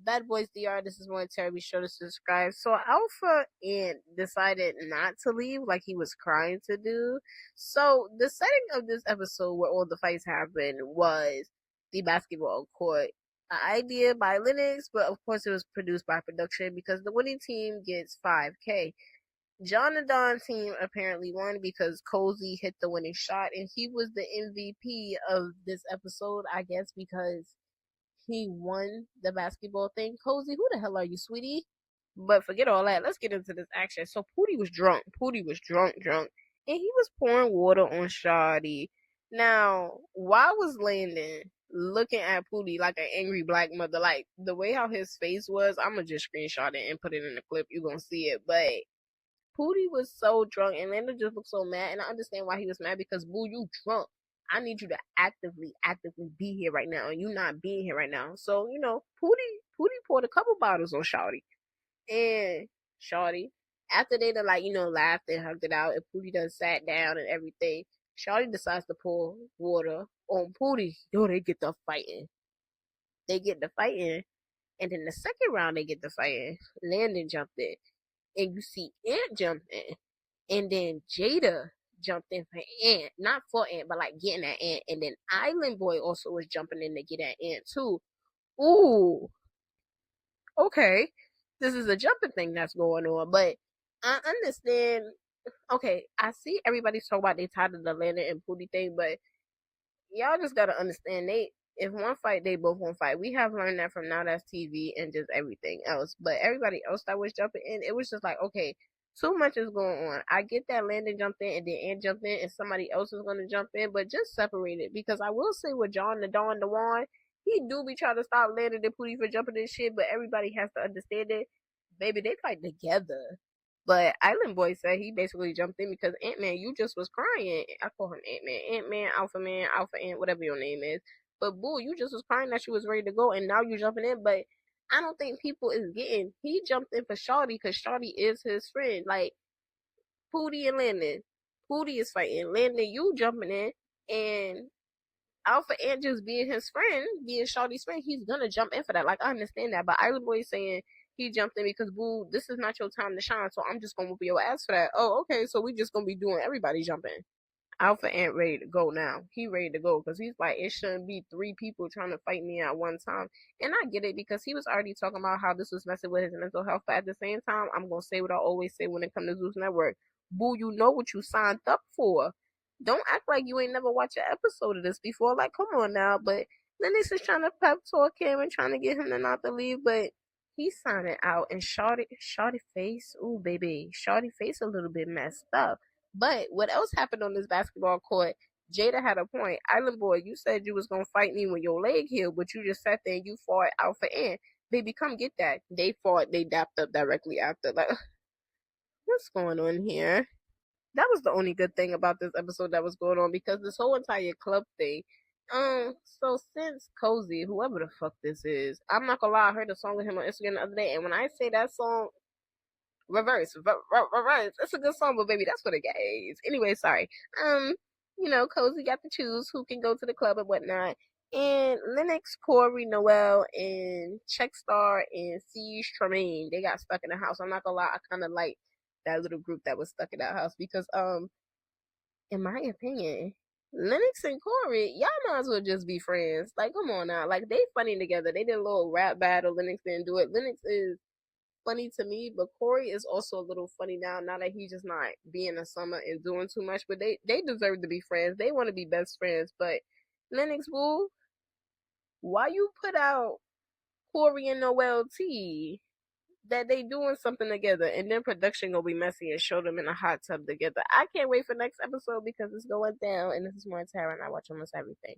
Bad Boys DR. This is Monetary. Be sure to subscribe. So Alpha Ant decided not to leave like he was crying to do. So the setting of this episode where all the fights happened was the basketball court. An idea by Linux, but of course it was produced by production because the winning team gets 5K. John and Don team apparently won because Cozy hit the winning shot and he was the MVP of this episode, I guess, because he won the basketball thing. Cozy, who the hell are you, sweetie? But forget all that. Let's get into this action. So Pootie was drunk. Pootie was drunk, and he was pouring water on Shawty. Now, why was Landon looking at Pootie like an angry black mother? Like the way how his face was, I'm gonna just screenshot it and put it in the clip. You're gonna see it, but Pootie was so drunk, and Landon just looked so mad, and I understand why he was mad because, boo, you drunk. I need you to actively be here right now, and you not being here right now. So, Pootie poured a couple bottles on Shawty. And Shawty, after they done, laughed and hugged it out, and Pootie done sat down and everything, Shawty decides to pour water on Pootie. Yo, they get the fighting. And then the second round they get the fighting. Landon jumped in. And you see Ant jump in. And then Jada jumped in for Ant. Not for Ant, but like getting at Ant. And then Island Boy also was jumping in to get at Ant too. Ooh. Okay. This is a jumping thing that's going on. But I understand. Okay, I see everybody's talking about they tired of the Landon and Pootie thing, but y'all just gotta understand if one fight, they both won't fight. We have learned that from Now That's TV and just everything else. But everybody else that was jumping in, it was just like, okay, too much is going on. I get that Landon jumped in and then Ant jumped in and somebody else is going to jump in, but just separate it. Because I will say with John the Don DeWan, he do be trying to stop Landon and Pootie for jumping in shit, but everybody has to understand it. Baby, they fight together. But Island Boy said he basically jumped in because Ant-Man, you just was crying. I call him Ant-Man. Ant-Man, Alpha Ant, whatever your name is. But boo, you just was crying that you was ready to go, and now you jumping in. But I don't think people is getting. He jumped in for Shawty because Shawty is his friend. Like Pootie and Landon. Pootie is fighting. Landon, you jumping in, and Alpha Ant just being his friend, being Shawty's friend, he's gonna jump in for that. Like I understand that, but Island Boy saying he jumped in because boo, this is not your time to shine, so I'm just gonna whoop your ass for that. Oh, okay, so we just gonna be doing everybody jumping. Alpha Ant ready to go now. He ready to go because he's like, it shouldn't be three people trying to fight me at one time. And I get it because he was already talking about how this was messing with his mental health. But at the same time, I'm going to say what I always say when it comes to Zeus Network. Boo, you know what you signed up for. Don't act like you ain't never watched an episode of this before. Like, come on now. But Lennox is trying to pep talk him and trying to get him to not to leave. But he's signing out. And Shawty face, ooh, baby. Shawty face a little bit messed up. But what else happened on this basketball court? Jada had a point. Island Boy, you said you was gonna fight me when your leg healed, but you just sat there and you fought Alpha Ant. Baby, come get that. They fought, they dapped up directly after. Like, what's going on here? That was the only good thing about this episode that was going on because this whole entire club thing. So since Cozy, whoever the fuck this is, I'm not gonna lie, I heard a song with him on Instagram the other day, and when I say that song, reverse. It's a good song, but baby, that's for the gays. Anyway, sorry. Cozy got to choose who can go to the club and whatnot. And Lennox, Corey, Noel, and Checkstar and Siege Tremaine, they got stuck in the house. I'm not gonna lie, I kind of like that little group that was stuck in that house because, in my opinion, Lennox and Corey, y'all might as well just be friends. Like, come on now. Like, they funny together. They did a little rap battle. Lennox didn't do it. Lennox is funny to me, but Corey is also a little funny now that he's just not being a summer and doing too much. But they deserve to be friends. They want to be best friends. But Lennox, boo, why you put out Corey and Noel T that they doing something together and then production gonna be messy and show them in a hot tub together? I can't wait for next episode because it's going down and this is more Tara and I watch almost everything.